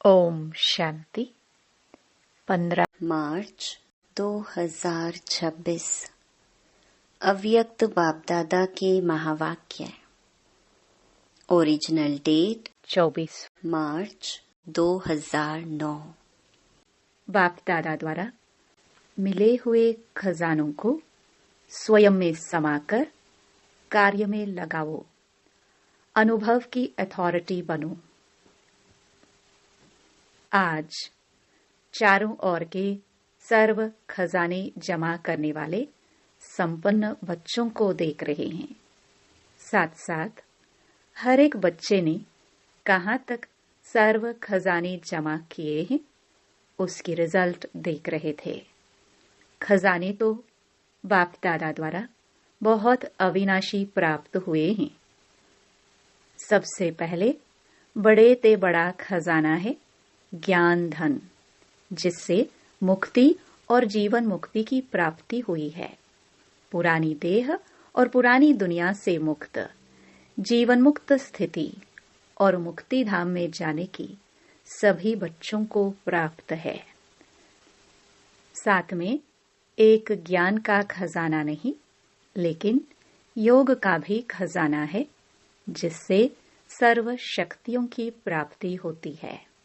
ओम शांति। 15 मार्च 2026 अव्यक्त बापदादा के महावाक्य। ओरिजिनल डेट 24 मार्च 2009। बाप दादा द्वारा मिले हुए खजानों को स्वयं में समाकर कार्य में लगाओ। अनुभव की अथॉरिटी बनो। आज चारों ओर के सर्व खजाने जमा करने वाले संपन्न बच्चों को देख रहे हैं। साथ साथ हर एक बच्चे ने कहां तक सर्व खजाने जमा किए हैं उसकी रिजल्ट देख रहे थे। खजाने तो बाप दादा द्वारा बहुत अविनाशी प्राप्त हुए हैं। सबसे पहले बड़े ते बड़ा खजाना है ज्ञान धन, जिससे मुक्ति और जीवन मुक्ति की प्राप्ति हुई है। पुरानी देह और पुरानी दुनिया से मुक्त जीवन मुक्त स्थिति और मुक्ति धाम में जाने की सभी बच्चों को प्राप्त है। साथ में एक ज्ञान का खजाना नहीं, लेकिन योग का भी खजाना है, जिससे सर्व शक्तियों की प्राप्ति होती है।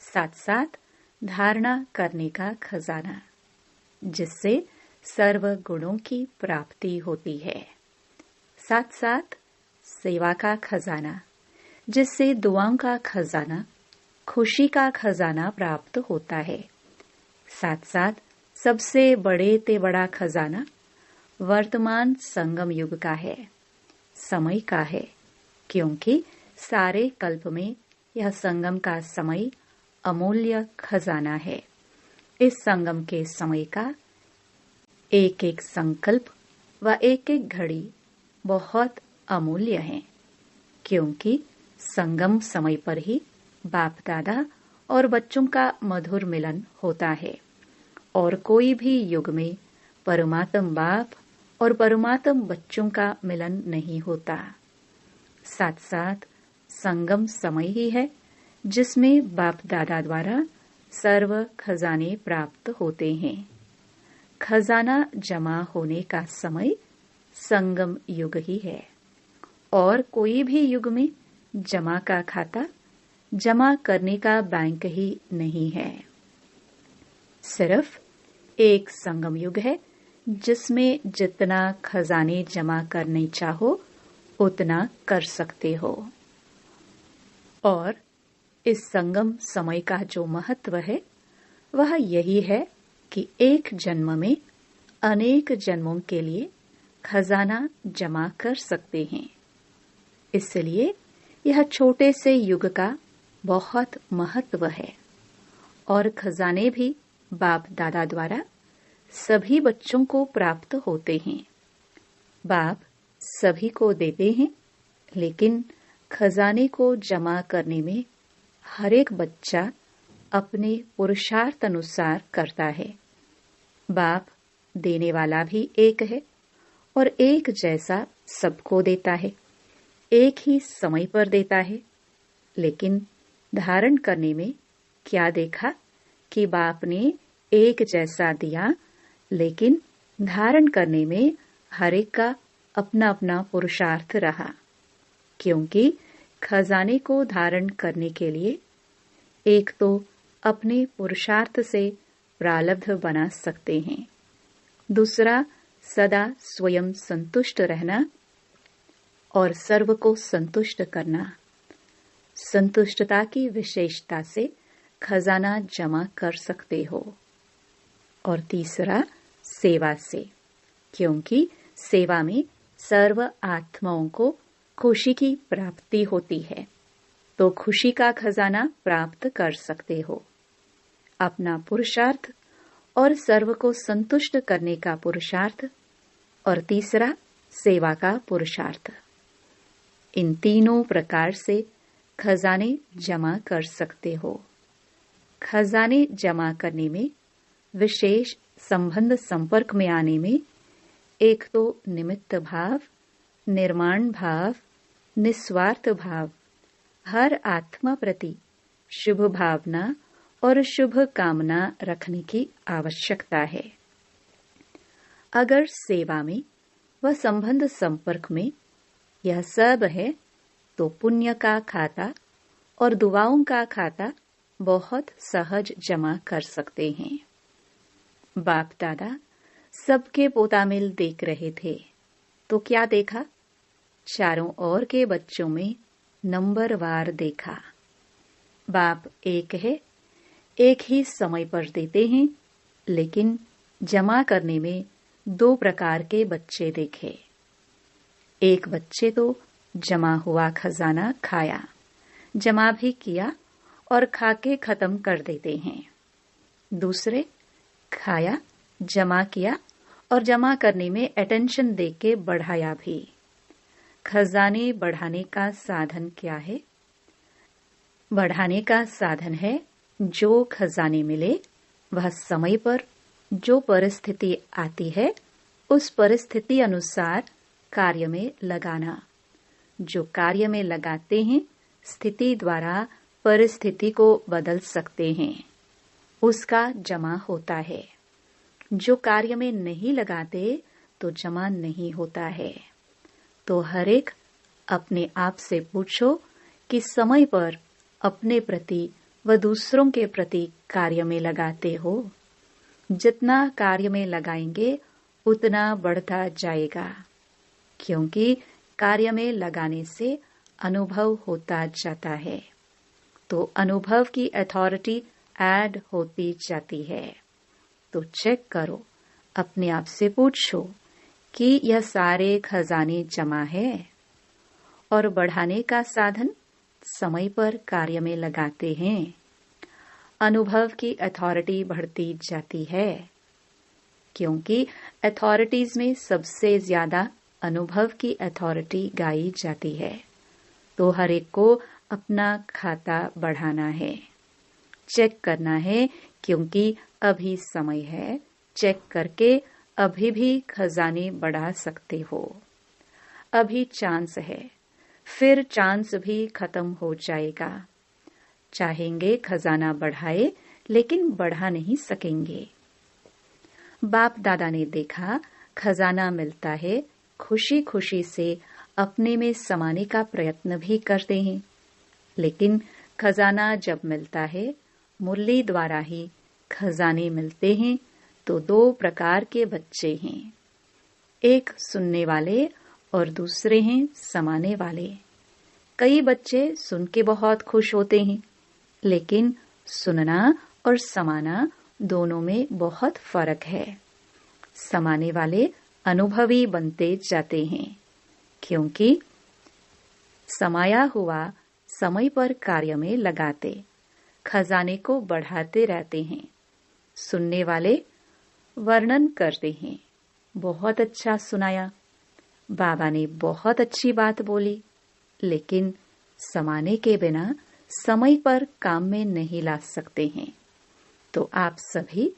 साथ साथ धारणा करने का खजाना, जिससे सर्व गुणों की प्राप्ति होती है। साथ साथ सेवा का खजाना, जिससे दुआओं का खजाना, खुशी का खजाना प्राप्त होता है। साथ साथ सबसे बड़े ते बड़ा खजाना वर्तमान संगम युग का है, समय का है, क्योंकि सारे कल्प में यह संगम का समय अमूल्य खजाना है। इस संगम के समय का एक एक संकल्प व एक एक घड़ी बहुत अमूल्य है, क्योंकि संगम समय पर ही बाप दादा और बच्चों का मधुर मिलन होता है और कोई भी युग में परमात्म बाप और परमात्म बच्चों का मिलन नहीं होता। साथ साथ संगम समय ही है जिसमें बाप दादा द्वारा सर्व खजाने प्राप्त होते हैं। खजाना जमा होने का समय संगम युग ही है और कोई भी युग में जमा का खाता जमा करने का बैंक ही नहीं है। सिर्फ एक संगम युग है जिसमें जितना खजाने जमा करने चाहो उतना कर सकते हो। और इस संगम समय का जो महत्व है वह यही है कि एक जन्म में अनेक जन्मों के लिए खजाना जमा कर सकते हैं। इसलिए यह छोटे से युग का बहुत महत्व है और खजाने भी बाप दादा द्वारा सभी बच्चों को प्राप्त होते हैं। बाप सभी को देते हैं, लेकिन खजाने को जमा करने में हर एक बच्चा अपने पुरुषार्थ अनुसार करता है। बाप देने वाला भी एक है और एक जैसा सबको देता है, एक ही समय पर देता है। लेकिन धारण करने में क्या देखा कि बाप ने एक जैसा दिया, लेकिन धारण करने में हर एक का अपना अपना पुरुषार्थ रहा, क्योंकि खजाने को धारण करने के लिए एक तो अपने पुरुषार्थ से प्रारब्ध बना सकते हैं, दूसरा सदा स्वयं संतुष्ट रहना और सर्व को संतुष्ट करना। संतुष्टता की विशेषता से खजाना जमा कर सकते हो। और तीसरा सेवा से, क्योंकि सेवा में सर्व आत्माओं को खुशी की प्राप्ति होती है, तो खुशी का खजाना प्राप्त कर सकते हो। अपना पुरुषार्थ और सर्व को संतुष्ट करने का पुरुषार्थ और तीसरा सेवा का पुरुषार्थ, इन तीनों प्रकार से खजाने जमा कर सकते हो। खजाने जमा करने में विशेष संबंध संपर्क में आने में एक तो निमित्त भाव, निर्माण भाव, निस्वार्थ भाव, हर आत्मा प्रति शुभ भावना और शुभ कामना रखने की आवश्यकता है। अगर सेवा में व संबंध संपर्क में यह सब है तो पुण्य का खाता और दुआओं का खाता बहुत सहज जमा कर सकते हैं। बाप दादा सबके पोतामिल देख रहे थे तो क्या देखा? चारों ओर के बच्चों में नंबरवार देखा। बाप एक है, एक ही समय पर देते हैं, लेकिन जमा करने में दो प्रकार के बच्चे देखे। एक बच्चे तो जमा हुआ खजाना खाया, जमा भी किया और खा के खत्म कर देते हैं। दूसरे खाया, जमा किया और जमा करने में अटेंशन दे के बढ़ाया भी। खजाने बढ़ाने का साधन क्या है? बढ़ाने का साधन है जो खजाने मिले वह समय पर जो परिस्थिति आती है उस परिस्थिति अनुसार कार्य में लगाना। जो कार्य में लगाते हैं स्थिति द्वारा परिस्थिति को बदल सकते हैं, उसका जमा होता है। जो कार्य में नहीं लगाते तो जमा नहीं होता है। तो हर एक अपने आप से पूछो कि समय पर अपने प्रति व दूसरों के प्रति कार्य में लगाते हो? जितना कार्य में लगाएंगे उतना बढ़ता जाएगा, क्योंकि कार्य में लगाने से अनुभव होता जाता है तो अनुभव की अथॉरिटी ऐड होती जाती है। तो चेक करो, अपने आप से पूछो कि यह सारे खजाने जमा है। और बढ़ाने का साधन समय पर कार्य में लगाते हैं, अनुभव की अथॉरिटी बढ़ती जाती है, क्योंकि अथॉरिटीज में सबसे ज्यादा अनुभव की अथॉरिटी गाई जाती है। तो हर एक को अपना खाता बढ़ाना है, चेक करना है, क्योंकि अभी समय है। चेक करके अभी भी खजाने बढ़ा सकते हो। अभी चांस है, फिर चांस भी खत्म हो जाएगा। चाहेंगे खजाना बढ़ाए लेकिन बढ़ा नहीं सकेंगे। बाप दादा ने देखा खजाना मिलता है, खुशी खुशी से अपने में समाने का प्रयत्न भी करते हैं, लेकिन खजाना जब मिलता है मुरली द्वारा ही खजाने मिलते हैं। तो दो प्रकार के बच्चे हैं, एक सुनने वाले और दूसरे हैं समाने वाले। कई बच्चे सुन के बहुत खुश होते हैं, लेकिन सुनना और समाना दोनों में बहुत फर्क है। समाने वाले अनुभवी बनते जाते हैं, क्योंकि समाया हुआ समय पर कार्य में लगाते, खजाने को बढ़ाते रहते हैं। सुनने वाले वर्णन करते हैं, बहुत अच्छा सुनाया, बाबा ने बहुत अच्छी बात बोली, लेकिन समाने के बिना समय पर काम में नहीं ला सकते हैं। तो आप सभी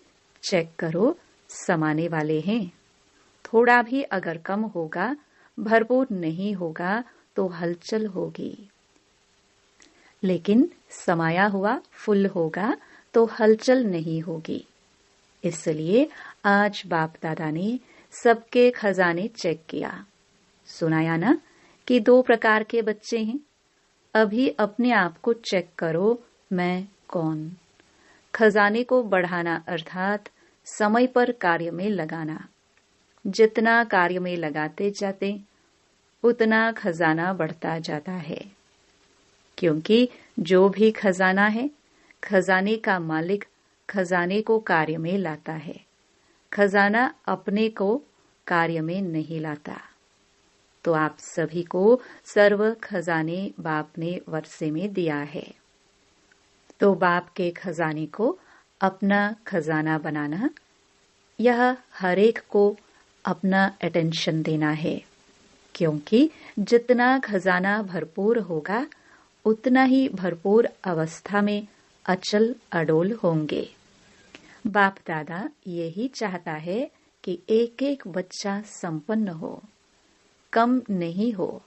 चेक करो, समाने वाले हैं। थोड़ा भी अगर कम होगा, भरपूर नहीं होगा तो हलचल होगी, लेकिन समाया हुआ फुल होगा तो हलचल नहीं होगी। इसलिए आज बाप दादा ने सबके खजाने चेक किया। सुनाया ना कि दो प्रकार के बच्चे हैं। अभी अपने आप को चेक करो, मैं कौन? खजाने को बढ़ाना अर्थात समय पर कार्य में लगाना। जितना कार्य में लगाते जाते उतना खजाना बढ़ता जाता है, क्योंकि जो भी खजाना है, खजाने का मालिक खजाने को कार्य में लाता है। खजाना अपने को कार्य में नहीं लाता। तो आप सभी को सर्व खजाने बाप ने वर्षे में दिया है। तो बाप के खजाने को अपना खजाना बनाना, यह हर एक को अपना अटेंशन देना है, क्योंकि जितना खजाना भरपूर होगा उतना ही भरपूर अवस्था में अचल अडोल होंगे। बाप दादा यही चाहता है कि एक एक बच्चा संपन्न हो, कम नहीं हो,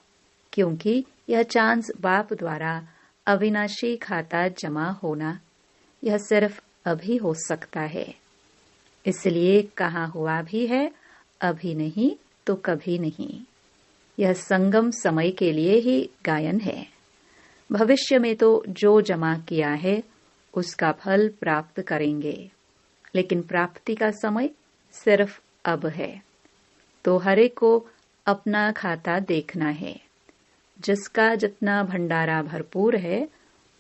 क्योंकि यह चांस बाप द्वारा अविनाशी खाता जमा होना यह सिर्फ अभी हो सकता है। इसलिए कहा हुआ भी है, अभी नहीं तो कभी नहीं। यह संगम समय के लिए ही गायन है। भविष्य में तो जो जमा किया है उसका फल प्राप्त करेंगे, लेकिन प्राप्ति का समय सिर्फ अब है। तो हर एक को अपना खाता देखना है। जिसका जितना भंडारा भरपूर है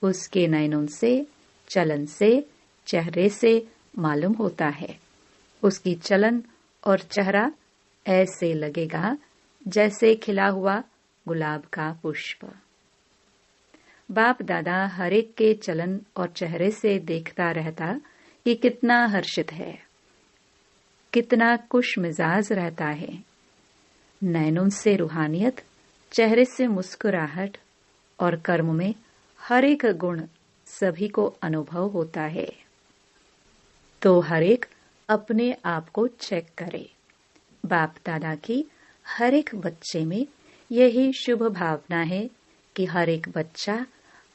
उसके नयनों से, चलन से, चेहरे से मालूम होता है। उसकी चलन और चेहरा ऐसे लगेगा जैसे खिला हुआ गुलाब का पुष्प। बाप दादा हर एक के चलन और चेहरे से देखता रहता कि कितना हर्षित है, कितना खुश मिजाज रहता है। नैनों से रूहानियत, चेहरे से मुस्कुराहट और कर्म में हर एक गुण सभी को अनुभव होता है। तो हर एक अपने आप को चेक करे। बाप दादा की हर एक बच्चे में यही शुभ भावना है कि हर एक बच्चा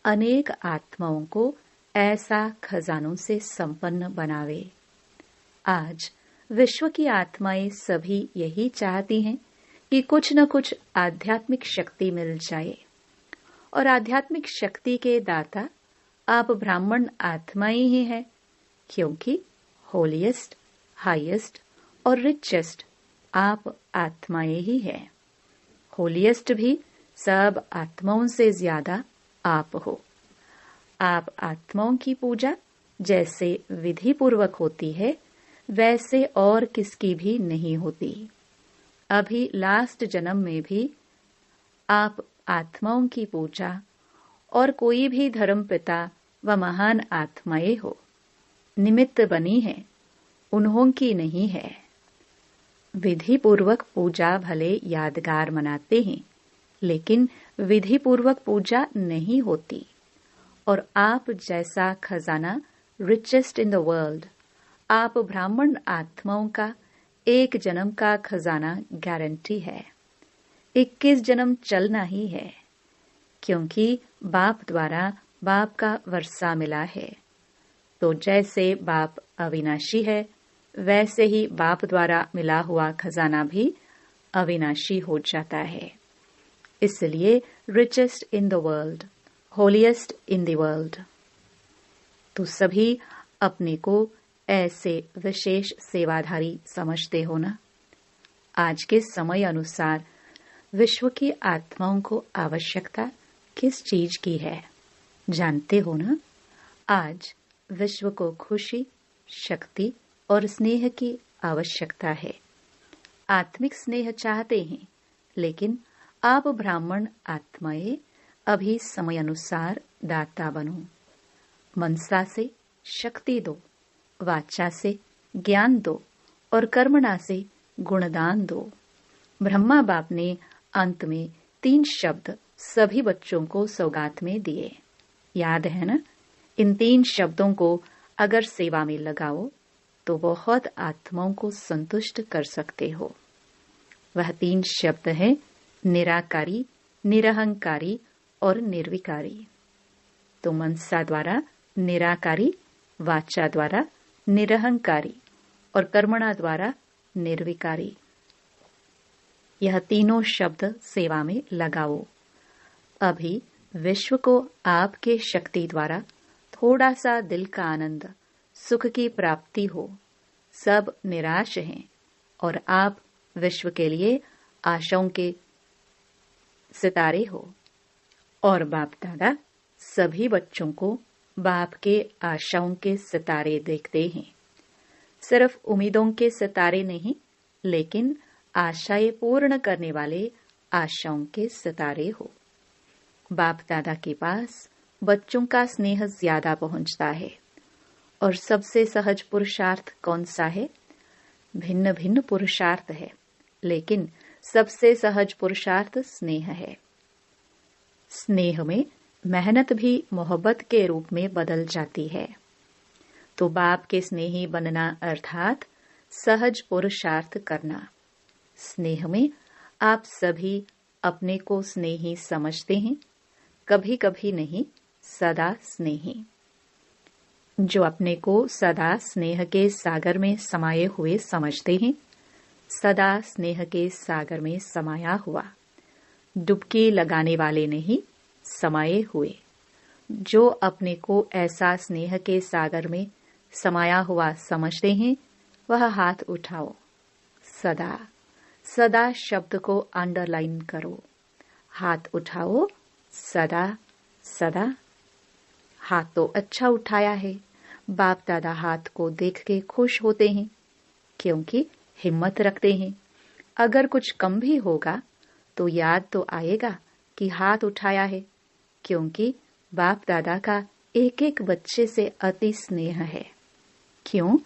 अनेक आत्माओं को ऐसा खजानों से संपन्न बनावे। आज विश्व की आत्माएं सभी यही चाहती हैं कि कुछ न कुछ आध्यात्मिक शक्ति मिल जाए, और आध्यात्मिक शक्ति के दाता आप ब्राह्मण आत्माएं ही हैं, क्योंकि होलीएस्ट, हाईएस्ट और रिचेस्ट आप आत्माएं ही हैं। होलीएस्ट भी सब आत्माओं से ज्यादा आप हो। आप आत्माओं की पूजा जैसे विधि पूर्वक होती है वैसे और किसकी भी नहीं होती। अभी लास्ट जन्म में भी आप आत्माओं की पूजा और कोई भी धर्म पिता व महान आत्माएं हो निमित्त बनी है, उन्हों की नहीं है। विधि पूर्वक पूजा भले यादगार मनाते हैं, लेकिन विधि पूर्वक पूजा नहीं होती। और आप जैसा खजाना रिचेस्ट इन द वर्ल्ड, आप ब्राह्मण आत्माओं का एक जन्म का खजाना गारंटी है। 21 जन्म चलना ही है, क्योंकि बाप द्वारा बाप का वर्षा मिला है। तो जैसे बाप अविनाशी है, वैसे ही बाप द्वारा मिला हुआ खजाना भी अविनाशी हो जाता है। इसलिए richest in the world, holiest in the world. तो सभी अपने को ऐसे विशेष सेवाधारी समझते हो ना। आज के समय अनुसार विश्व की आत्माओं को आवश्यकता किस चीज की है, जानते हो ना। आज विश्व को खुशी, शक्ति और स्नेह की आवश्यकता है। आत्मिक स्नेह चाहते हैं, लेकिन आप ब्राह्मण आत्माएं अभी समय अनुसार दाता बनो। मनसा से शक्ति दो, वाचा से ज्ञान दो और कर्मणा से गुणदान दो। ब्रह्मा बाप ने अंत में 3 शब्द सभी बच्चों को सौगात में दिए, याद है ना। इन 3 शब्दों को अगर सेवा में लगाओ तो बहुत आत्माओं को संतुष्ट कर सकते हो। वह 3 शब्द है निराकारी, निरहंकारी और निर्विकारी। तो मनसा द्वारा निराकारी, वाचा द्वारा निरहंकारी और कर्मणा द्वारा निर्विकारी। यह तीनों शब्द सेवा में लगाओ। अभी विश्व को आपके शक्ति द्वारा थोड़ा सा दिल का आनंद, सुख की प्राप्ति हो। सब निराश हैं और आप विश्व के लिए आशाओं के सितारे हो। और बाप दादा सभी बच्चों को बाप के आशाओं के सितारे देखते हैं। सिर्फ उम्मीदों के सितारे नहीं, लेकिन आशाएं पूर्ण करने वाले आशाओं के सितारे हो। बाप दादा के पास बच्चों का स्नेह ज्यादा पहुंचता है। और सबसे सहज पुरुषार्थ कौन सा है? भिन्न भिन्न पुरुषार्थ है, लेकिन सबसे सहज पुरुषार्थ स्नेह है। स्नेह में मेहनत भी मोहब्बत के रूप में बदल जाती है। तो बाप के स्नेही बनना अर्थात सहज पुरुषार्थ करना। स्नेह में आप सभी अपने को स्नेही समझते हैं, कभी कभी नहीं, सदा स्नेही। जो अपने को सदा स्नेह के सागर में समाये हुए समझते हैं, सदा स्नेह के सागर में समाया हुआ, डुबकी लगाने वाले नहीं, समाये हुए। जो अपने को ऐसा स्नेह के सागर में समाया हुआ समझते हैं, वह हाथ उठाओ। सदा, सदा शब्द को अंडरलाइन करो। हाथ उठाओ, सदा सदा। हाथ तो अच्छा उठाया है। बाप दादा हाथ को देख के खुश होते हैं, क्योंकि हिम्मत रखते हैं। अगर कुछ कम भी होगा तो याद तो आएगा कि हाथ उठाया है, क्योंकि बाप दादा का एक एक बच्चे से अति स्नेह है। क्यों?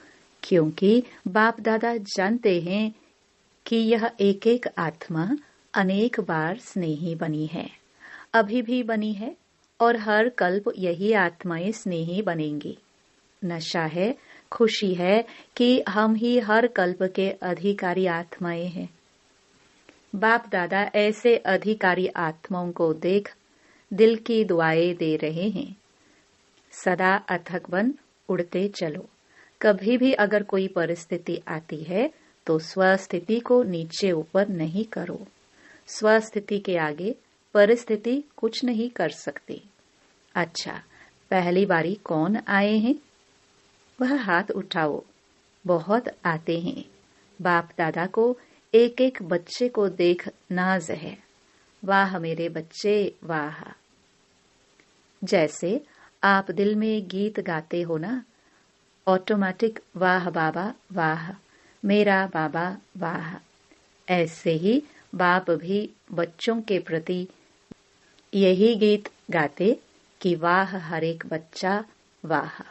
क्योंकि बाप दादा जानते हैं कि यह एक एक आत्मा अनेक बार स्नेही बनी है, अभी भी बनी है, और हर कल्प यही आत्माएं स्नेही बनेंगी। नशा है, खुशी है कि हम ही हर कल्प के अधिकारी आत्माएं हैं। बाप दादा ऐसे अधिकारी आत्माओं को देख दिल की दुआएं दे रहे हैं। सदा अथक बन उड़ते चलो। कभी भी अगर कोई परिस्थिति आती है तो स्वस्थिति को नीचे ऊपर नहीं करो। स्वस्थिति के आगे परिस्थिति कुछ नहीं कर सकती। अच्छा, पहली बारी कौन आए हैं? वह हाथ उठाओ। बहुत आते हैं। बाप दादा को एक एक बच्चे को देख नाज है। वाह मेरे बच्चे, वाह। जैसे आप दिल में गीत गाते हो ना, ऑटोमेटिक वाह बाबा वाह, मेरा बाबा वाह। ऐसे ही बाप भी बच्चों के प्रति यही गीत गाते कि वाह हर एक बच्चा वाह,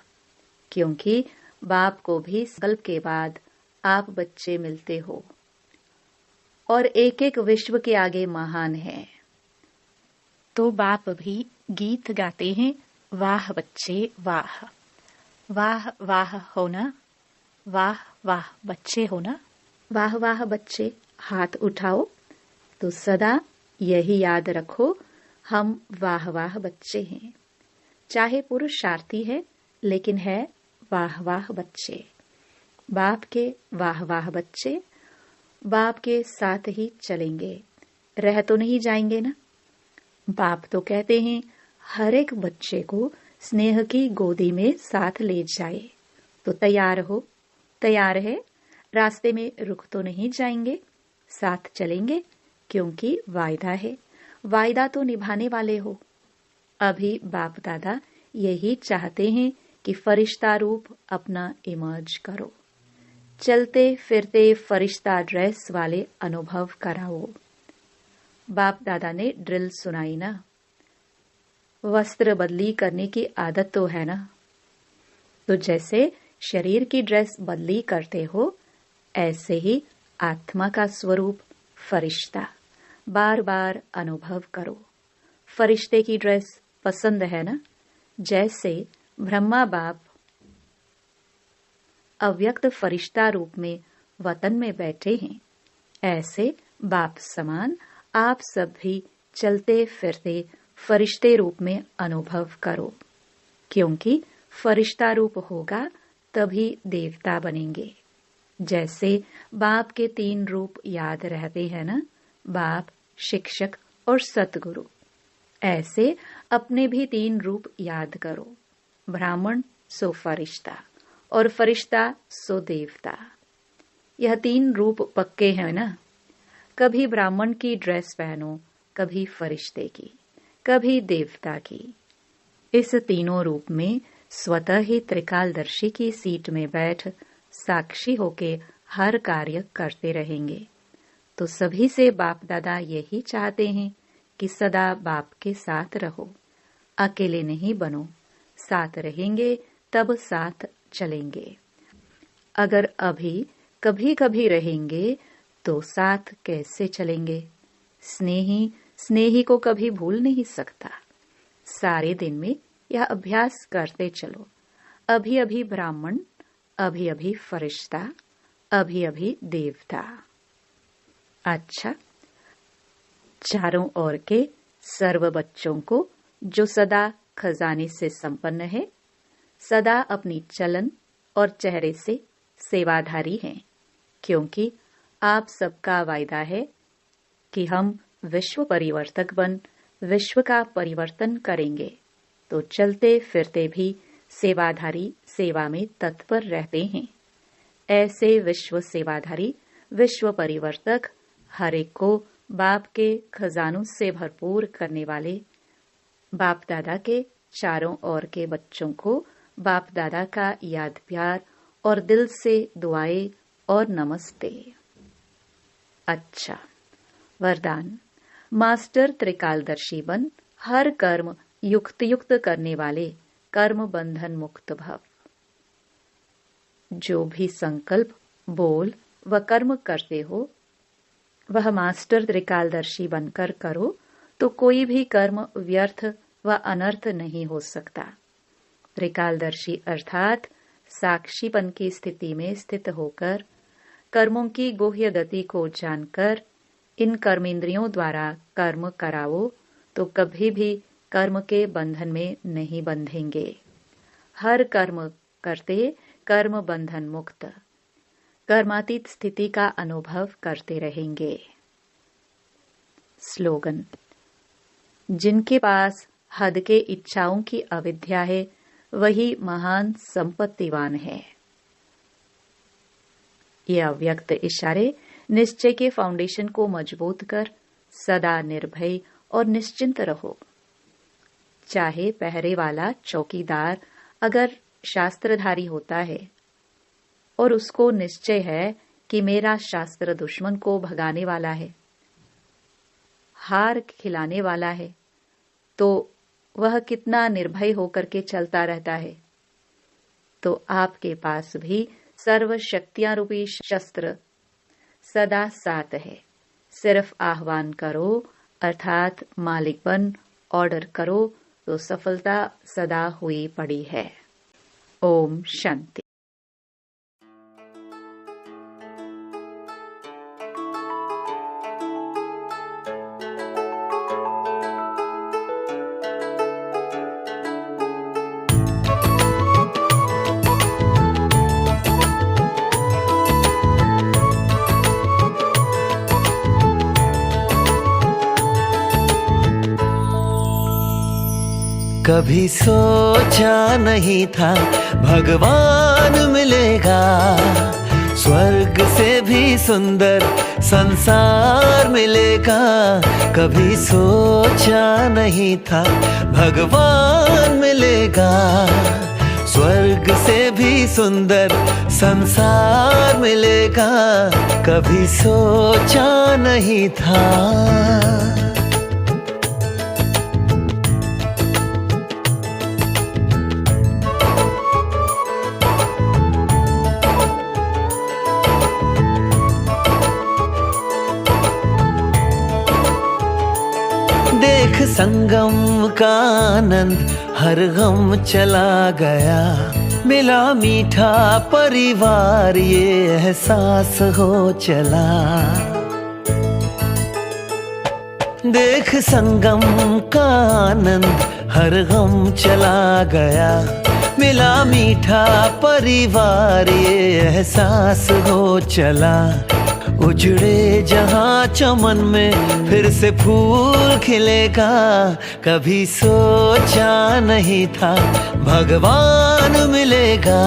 क्योंकि बाप को भी संकल्प के बाद आप बच्चे मिलते हो और एक एक विश्व के आगे महान है। तो बाप भी गीत गाते हैं, वाह बच्चे वाह। वाह वाह हो ना, वाह वाह बच्चे हो ना। वाह वाह बच्चे, हाथ उठाओ। तो सदा यही याद रखो, हम वाह वाह बच्चे हैं। चाहे पुरुषार्थी है, लेकिन है वाह वाह बच्चे। बाप के वाह वाह बच्चे बाप के साथ ही चलेंगे, रह तो नहीं जाएंगे ना। बाप तो कहते हैं हर एक बच्चे को स्नेह की गोदी में साथ ले जाए। तो तैयार हो? तैयार है? रास्ते में रुक तो नहीं जाएंगे, साथ चलेंगे, क्योंकि वायदा है। वायदा तो निभाने वाले हो। अभी बाप दादा यही चाहते हैं कि फरिश्ता रूप अपना इमर्ज करो। चलते फिरते फरिश्ता ड्रेस वाले अनुभव कराओ। बाप दादा ने ड्रिल सुनाई ना, वस्त्र बदली करने की आदत तो है ना। तो जैसे शरीर की ड्रेस बदली करते हो, ऐसे ही आत्मा का स्वरूप फरिश्ता बार बार अनुभव करो। फरिश्ते की ड्रेस पसंद है ना। जैसे ब्रह्मा बाप अव्यक्त फरिश्ता रूप में वतन में बैठे हैं, ऐसे बाप समान आप सब भी चलते फिरते फरिश्ते रूप में अनुभव करो, क्योंकि फरिश्ता रूप होगा तभी देवता बनेंगे। जैसे बाप के 3 रूप याद रहते हैं ना, बाप, शिक्षक और सतगुरु, ऐसे अपने भी 3 रूप याद करो। ब्राह्मण सो फरिश्ता और फरिश्ता सो देवता। यह 3 रूप पक्के हैं ना। कभी ब्राह्मण की ड्रेस पहनो, कभी फरिश्ते की, कभी देवता की। इस तीनों रूप में स्वतः ही त्रिकालदर्शी की सीट में बैठ साक्षी होके हर कार्य करते रहेंगे। तो सभी से बाप दादा यही चाहते हैं कि सदा बाप के साथ रहो, अकेले नहीं बनो। साथ रहेंगे तब साथ चलेंगे। अगर अभी कभी कभी रहेंगे तो साथ कैसे चलेंगे? स्नेही स्नेही को कभी भूल नहीं सकता। सारे दिन में यह अभ्यास करते चलो। अभी अभी ब्राह्मण, अभी अभी फरिश्ता, अभी अभी देवता। अच्छा, चारों ओर के सर्व बच्चों को जो सदा खजाने से संपन्न है, सदा अपनी चलन और चेहरे से सेवाधारी हैं, क्योंकि आप सबका वायदा है कि हम विश्व परिवर्तक बन विश्व का परिवर्तन करेंगे। तो चलते फिरते भी सेवाधारी सेवा में तत्पर रहते हैं। ऐसे विश्व सेवाधारी विश्व परिवर्तक हर एक को बाप के खजानों से भरपूर करने वाले बाप दादा के चारों ओर के बच्चों को बाप दादा का याद प्यार और दिल से दुआएं और नमस्ते। अच्छा, वरदान। मास्टर त्रिकालदर्शी बन हर कर्म युक्त युक्त करने वाले कर्म बंधन मुक्त भव। जो भी संकल्प, बोल व कर्म करते हो वह मास्टर त्रिकालदर्शी बनकर करो, तो कोई भी कर्म व्यर्थ व अनर्थ नहीं हो सकता। त्रिकालदर्शी अर्थात साक्षीपन की स्थिति में स्थित होकर कर्मों की गुह्य गति को जानकर इन कर्मेंद्रियों द्वारा कर्म कराओ तो कभी भी कर्म के बंधन में नहीं बंधेंगे। हर कर्म करते कर्म बंधन मुक्त कर्मातीत स्थिति का अनुभव करते रहेंगे। स्लोगन। जिनके पास हद के इच्छाओं की अविद्या है वही महान संपत्तिवान है। ये अव्यक्त इशारे निश्चय के फाउंडेशन को मजबूत कर सदा निर्भय और निश्चिंत रहो। चाहे पहरे वाला चौकीदार अगर शास्त्रधारी होता है और उसको निश्चय है कि मेरा शास्त्र दुश्मन को भगाने वाला है, हार खिलाने वाला है, तो वह कितना निर्भय होकर के चलता रहता है। तो आपके पास भी सर्व शक्तियां रूपी शस्त्र सदा साथ है। सिर्फ आह्वान करो अर्थात मालिक बन ऑर्डर करो तो सफलता सदा हुई पड़ी है। ओम शांति। कभी सोचा नहीं था भगवान मिलेगा, स्वर्ग से भी सुंदर संसार मिलेगा। कभी सोचा नहीं था भगवान मिलेगा, स्वर्ग से भी सुंदर संसार मिलेगा। कभी सोचा नहीं था। देख संगम का आनंद हर गम चला गया, मिला मीठा परिवार ये एहसास हो चला। देख संगम का आनंद हर गम चला गया, मिला मीठा परिवार ये एहसास हो चला। उजड़े जहां चमन में फिर से फूल खिलेगा, कभी सोचा नहीं था भगवान मिलेगा,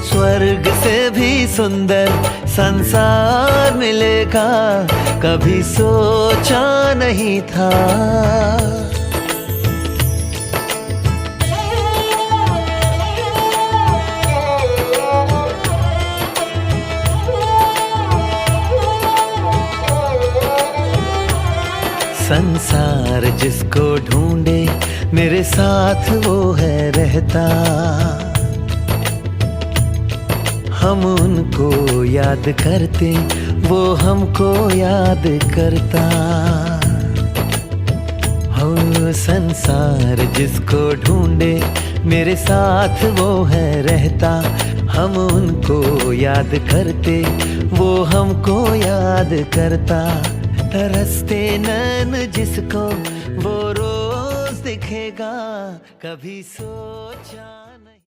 स्वर्ग से भी सुंदर संसार मिलेगा। कभी सोचा नहीं था। संसार जिसको ढूंढे मेरे साथ वो है रहता, हम उनको याद करते वो हमको याद करता। हो संसार जिसको ढूंढे मेरे साथ वो है रहता, हम उनको याद करते वो हमको याद करता। तरसते नैन जिसको वो रोज दिख रखेगा, कभी सोचा